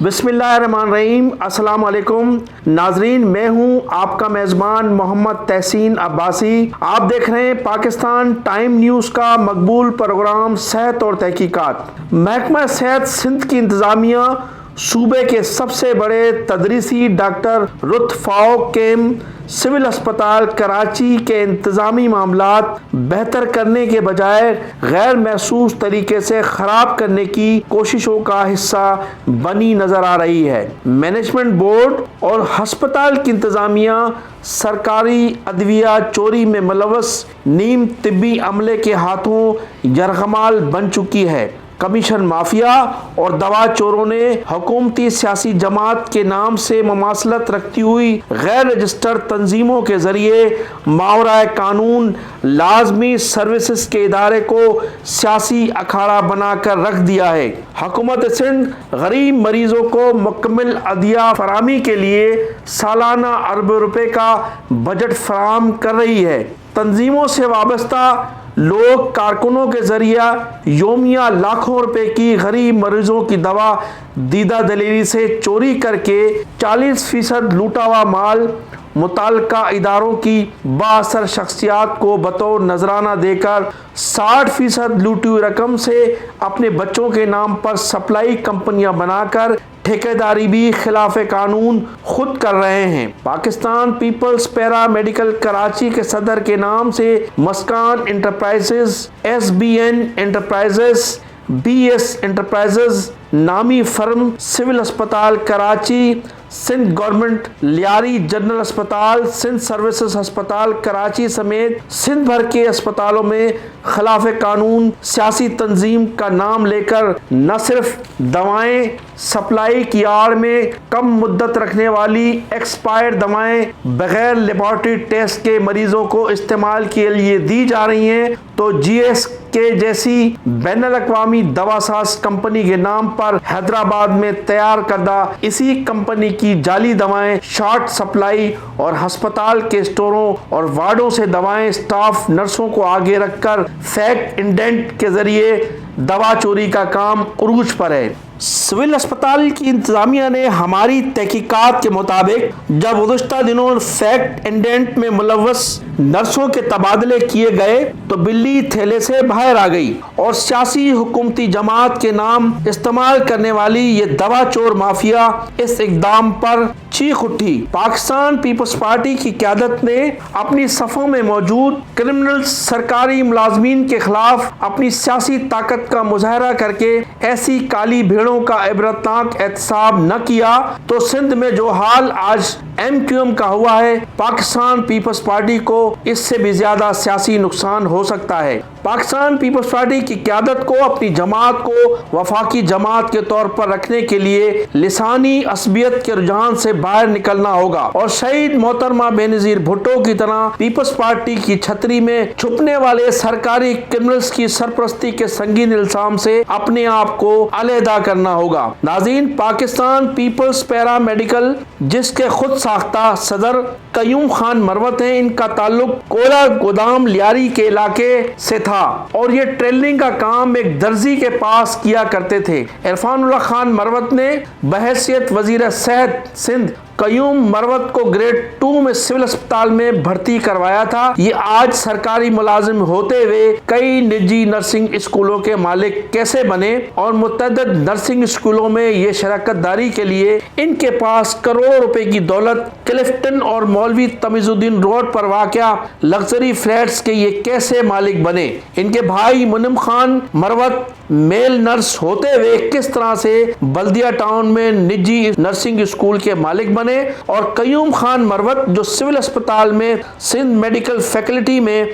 بسم اللہ الرحمن الرحیم۔ السلام علیکم ناظرین، میں ہوں آپ کا میزبان محمد تحسین عباسی۔ آپ دیکھ رہے ہیں پاکستان ٹائم نیوز کا مقبول پروگرام صحت اور تحقیقات۔ محکمہ صحت سندھ کی انتظامیہ صوبے کے سب سے بڑے تدریسی ڈاکٹر رت فاروق کیم سول اسپتال کراچی کے انتظامی معاملات بہتر کرنے کے بجائے غیر محسوس طریقے سے خراب کرنے کی کوششوں کا حصہ بنی نظر آ رہی ہے۔ مینجمنٹ بورڈ اور ہسپتال کی انتظامیہ سرکاری ادویہ چوری میں ملوث نیم طبی عملے کے ہاتھوں یرغمال بن چکی ہے۔ کمیشن مافیا اور دوا چوروں نے حکومتی سیاسی جماعت کے نام سے مماثلت رکھتی ہوئی غیر رجسٹرڈ تنظیموں کے ذریعے ماورائے قانون لازمی سروسز کے ادارے کو سیاسی اکھاڑا بنا کر رکھ دیا ہے۔ حکومت سندھ غریب مریضوں کو مکمل ادویہ فراہمی کے لیے سالانہ اربوں روپے کا بجٹ فراہم کر رہی ہے۔ تنظیموں سے وابستہ لوگ کارکنوں کے ذریعہ یومیہ لاکھوں روپے کی غریب مریضوں کی دوا دیدہ دلیری سے چوری کر کے 40% لوٹا ہوا مال متعلقہ اداروں کی بااثر شخصیات کو بطور نذرانہ دے کر 60% لوٹی ہوئی رقم سے اپنے بچوں کے نام پر سپلائی کمپنیاں بنا کر ٹھیکیداری بھی خلاف قانون خود کر رہے ہیں۔ Pakistan peoples para medical Karachi کے صدر کے نام سے Muskan enterprises, SBN enterprises, BS enterprises نامی فرم سول اسپتال کراچی، سندھ گورنمنٹ لیاری جنرل اسپتال، سندھ سروسز ہسپتال کراچی سمیت سندھ بھر کے اسپتالوں میں خلاف قانون سیاسی تنظیم کا نام لے کر نہ صرف دوائیں سپلائی کی آڑ میں کم مدت رکھنے والی ایکسپائرڈ دوائیں بغیر لیبارٹری ٹیسٹ کے مریضوں کو استعمال کے لیے دی جا رہی ہیں تو GSK جیسی بین الاقوامی دوا ساز کمپنی کے نام پر حیدرآباد میں تیار کردہ اسی کمپنی کی جعلی دوائیں شارٹ سپلائی اور ہسپتال کے اسٹوروں اور وارڈوں سے دوائیں اسٹاف نرسوں کو آگے رکھ کر فیک انڈینٹ کے ذریعے دوا چوری کا کام عروج پر ہے۔ سول اسپتال کی انتظامیہ نے ہماری تحقیقات کے مطابق جب گزشتہ دنوں فیک انڈینٹ میں ملوث نرسوں کے تبادلے کیے گئے تو بلی تھیلے سے باہر آ گئی اور سیاسی حکومتی جماعت کے نام استعمال کرنے والی یہ دوا چور مافیا اس اقدام پر چیخ اٹھی۔ پاکستان پیپلز پارٹی کی قیادت نے اپنی صفوں میں موجود کرمنل سرکاری ملازمین کے خلاف اپنی سیاسی طاقت کا مظاہرہ کر کے ایسی کالی بھیڑوں کا عبرتناک احتساب نہ کیا تو سندھ میں جو حال آج MQM کا ہوا ہے، پاکستان پیپلز پارٹی کو اس سے بھی زیادہ سیاسی نقصان ہو سکتا ہے۔ پاکستان پیپلز پارٹی کی قیادت کو اپنی جماعت کو وفاقی جماعت کے طور پر رکھنے کے لیے لسانی عصبیت کے رجحان سے باہر نکلنا ہوگا اور شہید محترمہ بے نظیر بھٹو کی طرح پیپلز پارٹی کی چھتری میں چھپنے والے سرکاری کرمنلز کی سرپرستی کے سنگین الزام سے اپنے آپ کو علیحدہ کرنا ہوگا۔ ناظرین، پاکستان پیپلز پیرا میڈیکل جس کے خود ساختہ صدر قیوم خان مروت ہیں، ان کا تعلق کوئلہ گودام لیاری کے علاقے سے تھا اور یہ ٹریلنگ کا کام ایک درزی کے پاس کیا کرتے تھے۔ عرفان اللہ خان مروت نے بحیثیت وزیر صحت سندھ قیوم مروت کو گریڈ 2 میں سول اسپتال میں بھرتی کروایا تھا۔ یہ آج سرکاری ملازم ہوتے ہوئے کئی نجی نرسنگ اسکولوں کے مالک کیسے بنے اور متعدد نرسنگ اسکولوں میں یہ شراکت داری کے لیے ان کے پاس کروڑ روپے کی دولت کلفٹن اور مولوی تمیز الدین روڈ پر واقع لگژری فلیٹس کے یہ کیسے مالک بنے؟ ان کے بھائی منم خان مروت میل نرس ہوتے ہوئے کس طرح سے بلدیہ ٹاؤن میں نجی نرسنگ اسکول کے مالک بنے اور قیوم خان مروت جو سول اسپتال میں سندھ میڈیکل فیکلٹی میں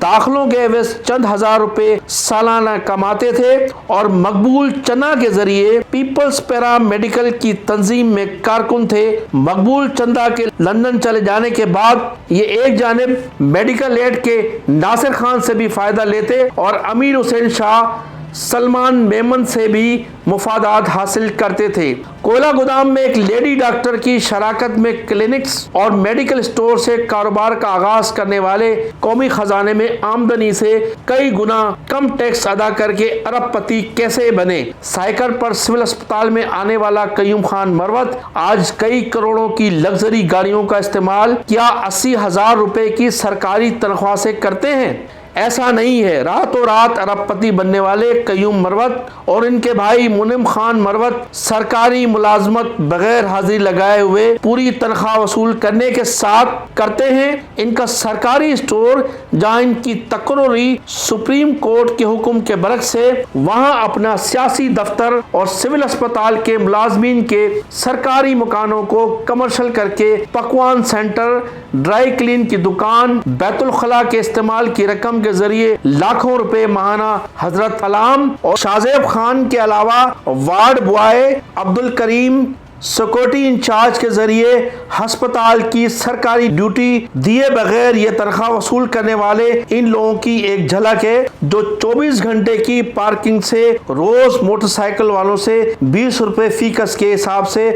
داخلوں کے عوض چند ہزار روپے سالانہ کماتے تھے اور مقبول چندہ کے ذریعے پیپلز پیرا میڈیکل کی تنظیم میں کارکن تھے۔ مقبول چندہ کے لندن چلے جانے کے بعد یہ ایک جانب میڈیکل ایڈ کے ناصر خان سے بھی فائدہ لیتے اور امیر حسین شاہ سلمان میمن سے بھی مفادات حاصل کرتے تھے۔ کوئلہ گودام میں ایک لیڈی ڈاکٹر کی شراکت میں کلینکس اور میڈیکل سٹور سے کاروبار کا آغاز کرنے والے قومی خزانے میں آمدنی سے کئی گنا کم ٹیکس ادا کر کے ارب پتی کیسے بنے؟ سائیکل پر سول اسپتال میں آنے والا قیوم خان مروت آج کئی کروڑوں کی لگژری گاڑیوں کا استعمال کیا 80,000 روپے کی سرکاری تنخواہ سے کرتے ہیں؟ ایسا نہیں ہے۔ راتوں رات ارب پتی بننے والے قیوم مروت اور ان کے بھائی منعم خان مروت سرکاری ملازمت بغیر حاضری لگائے ہوئے پوری تنخواہ وصول کرنے کے ساتھ کرتے ہیں۔ ان کا سرکاری اسٹور جہاں ان کی تقرری سپریم کورٹ کے حکم کے برعکس ہے، وہاں اپنا سیاسی دفتر اور سول اسپتال کے ملازمین کے سرکاری مکانوں کو کمرشل کر کے پکوان سینٹر، ڈرائی کلین کی دکان، بیت الخلاء کے استعمال کی رقم کے ذریعے لاکھوں روپے ماہانہ حضرت علام اور شاہزیب خان کے علاوہ وارڈ بوائے عبد الکریم سیکورٹی انچارج کے ذریعے ہسپتال کی سرکاری ڈیوٹی دیے بغیر یہ تنخواہ وصول کرنے والے ان لوگوں کی ایک جھلک ہے جو 24 گھنٹے کی پارکنگ سے روز موٹر سائیکل والوں سے 20 روپے فی کس کے حساب سے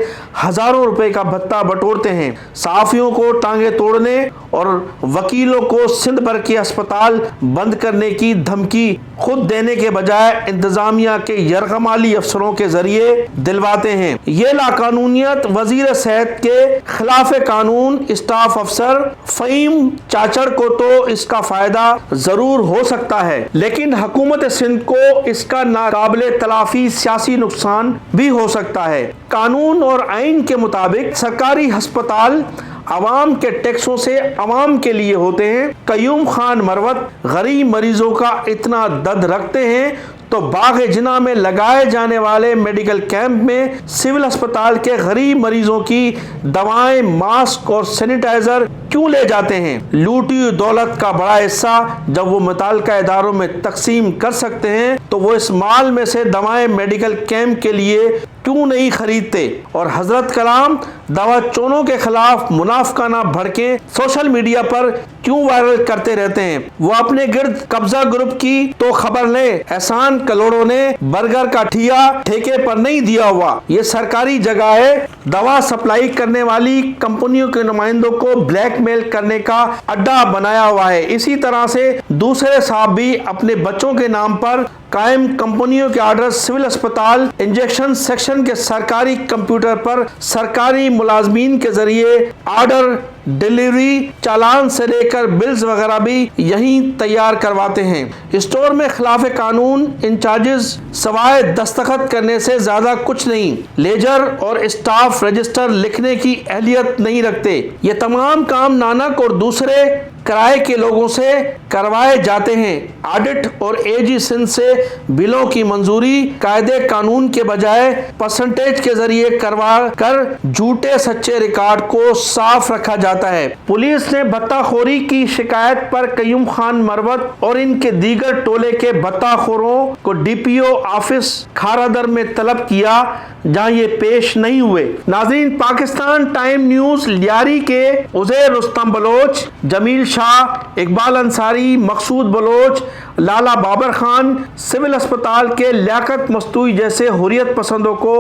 ہزاروں روپے کا بھتہ بٹورتے ہیں۔ صحافیوں کو ٹانگیں توڑنے اور وکیلوں کو سندھ بھر کے اسپتال بند کرنے کی دھمکی خود دینے کے بجائے انتظامیہ کے یرغمالی افسروں کے ذریعے دلواتے ہیں۔ یہ لاقانونیت وزیر صحت کے خلاف قانون اسٹاف افسر فہیم چاچڑ کو تو اس کا فائدہ ضرور ہو سکتا ہے، لیکن حکومت سندھ کو اس کا ناقابل تلافی سیاسی نقصان بھی ہو سکتا ہے۔ قانون اور آئین کے مطابق سرکاری ہسپتال عوام کے ٹیکسوں سے عوام کے لیے ہوتے ہیں۔ قیوم خان مروت غریب مریضوں کا اتنا درد رکھتے ہیں تو باغ جناح میں لگائے جانے والے میڈیکل کیمپ میں سول اسپتال کے غریب مریضوں کی دوائیں، ماسک اور سینیٹائزر کیوں لے جاتے ہیں؟ لوٹی ہوئی دولت کا بڑا حصہ جب وہ متعلقہ اداروں میں تقسیم کر سکتے ہیں تو وہ اس مال میں سے دوائیں میڈیکل کیمپ کے لیے کیوں نہیں خریدتے؟ اور حضرت کلام دوا چونوں کے خلاف منافقانہ بھڑکیں سوشل میڈیا پر کیوں وائرل کرتے رہتے ہیں؟ وہ اپنے گرد قبضہ گروپ کی تو خبر لیں، احسان کلوڑوں نے برگر کا ٹھیا ٹھیکے پر نہیں دیا ہوا، یہ سرکاری جگہ ہے۔ دوا سپلائی کرنے والی کمپنیوں کے نمائندوں کو بلیک میل کرنے کا اڈا بنایا ہوا ہے۔ اسی طرح سے دوسرے صاحب بھی اپنے بچوں کے نام پر قائم کمپنیوں کے آرڈر سول اسپتال انجیکشن سیکشن کے سرکاری کمپیوٹر پر سرکاری ملازمین کے ذریعے آرڈر، ڈیلیوری، چالان سے لے کر بلز وغیرہ بھی یہیں تیار کرواتے ہیں۔ اسٹور میں خلاف قانون انچارجز سوائے دستخط کرنے سے زیادہ کچھ نہیں، لیجر اور اسٹاف رجسٹر لکھنے کی اہلیت نہیں رکھتے۔ یہ تمام کام نانک اور دوسرے کرائے کے لوگوں سے کروائے جاتے ہیں۔ آڈٹ اور اے جی سندھ سے بلوں کی منظوری قاعدے قانون کے بجائے پرسنٹیج کے ذریعے کروا کر جھوٹے سچے ریکارڈ کو صاف رکھا جاتا ہے۔ پولیس نے بھتہ خوری کی شکایت پر قیوم خان مروت اور ان کے دیگر ٹولے کے بھتہ خوروں کو ڈی پی او آفس کھارا در میں طلب کیا جہاں یہ پیش نہیں ہوئے۔ ناظرین، پاکستان ٹائم نیوز لیاری کے عزیر رستم بلوچ، جمیل شاہ، اقبال انصاری، مقصود بلوچ، لالا بابر خان، سول اسپتال کے لیاقت مستوئی جیسے حریت پسندوں کو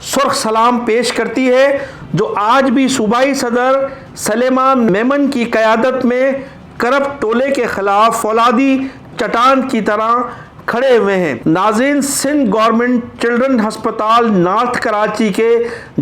سرخ سلام پیش کرتی ہے جو آج بھی صوبائی صدر سلیمان میمن کی قیادت میں کرپٹ ٹولے کے خلاف فولادی چٹان کی طرح کھڑے ہوئے ہیں۔ ناظرین، سندھ گورنمنٹ چلڈرن ہسپتال نارتھ کراچی کے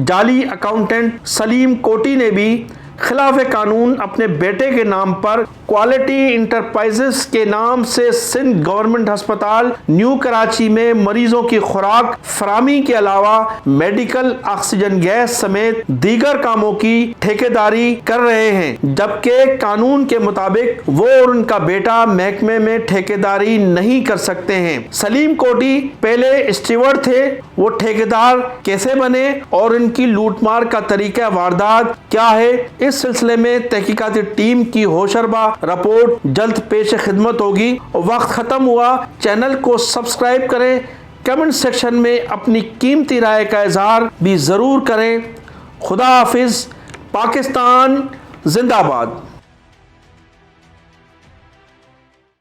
جعلی اکاؤنٹنٹ سلیم کوٹی نے بھی خلاف قانون اپنے بیٹے کے نام پر کوالٹی انٹرپرائزز کے نام سے سندھ گورنمنٹ ہسپتال نیو کراچی میں مریضوں کی خوراک فراہمی کے علاوہ میڈیکل آکسیجن گیس سمیت دیگر کاموں کی ٹھیکیداری کر رہے ہیں، جبکہ قانون کے مطابق وہ اور ان کا بیٹا محکمے میں ٹھیکیداری نہیں کر سکتے ہیں۔ سلیم کوٹی پہلے اسٹیورڈ تھے، وہ ٹھیکیدار کیسے بنے اور ان کی لوٹ مار کا طریقہ واردات کیا ہے؟ اس سلسلے میں تحقیقاتی ٹیم کی ہوشربا رپورٹ جلد پیش خدمت ہوگی۔ وقت ختم ہوا، چینل کو سبسکرائب کریں، کمنٹ سیکشن میں اپنی قیمتی رائے کا اظہار بھی ضرور کریں۔ خدا حافظ، پاکستان زندہ باد۔